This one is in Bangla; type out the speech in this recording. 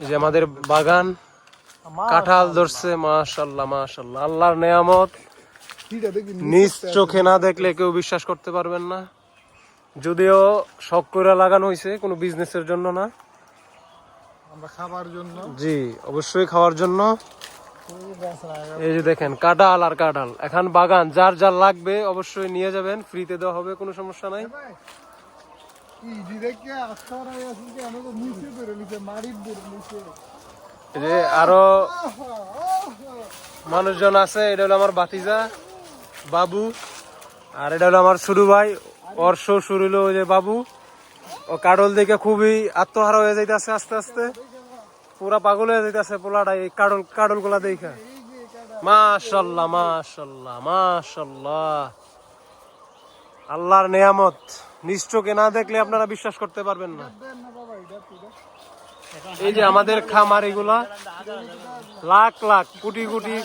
এই যে আমাদের বাগান কাঁঠাল ধরছে, মাশাআল্লাহ মাশাআল্লাহ, আল্লাহর নেয়ামত। নিজ চোখে না দেখলে কেউ বিশ্বাস করতে পারবেন না। যদিও শখ করে লাগানো হয়েছে, কোনো বিজনেসের জন্য না, আমরা খাবার জন্য। জি অবশ্যই খাওয়ার জন্য। এই যে দেখেন কাঁঠাল আর কাঁঠাল, এখন বাগান যার যার লাগবে অবশ্যই নিয়ে যাবেন, ফ্রিতে দেওয়া হবে, কোনো সমস্যা নাই। এই যে আরো মানুষজন আছে, এটা হলো আমার ভাতিজা বাবু, আর এটা হলো আমার ছোট ভাই, ওর শ্বশুর হলো ওই যে বাবু। ও কাঁঠাল দেখে খুবই আত্মহারা হয়ে যাইতেছে, আস্তে আস্তে পুরা পাগল হয়ে যাইতেছে পোলাটা এই কাঁঠাল গুলা দেখে। মাশাআল্লাহ মাশাআল্লাহ মাশাআল্লাহ, আল্লাহর নেয়ামত, নিজ চোখে না দেখলে আপনারা বিশ্বাস করতে পারবেন না। এই যে আমাদের খামার, এগুলা লাখ লাখ কোটি কোটি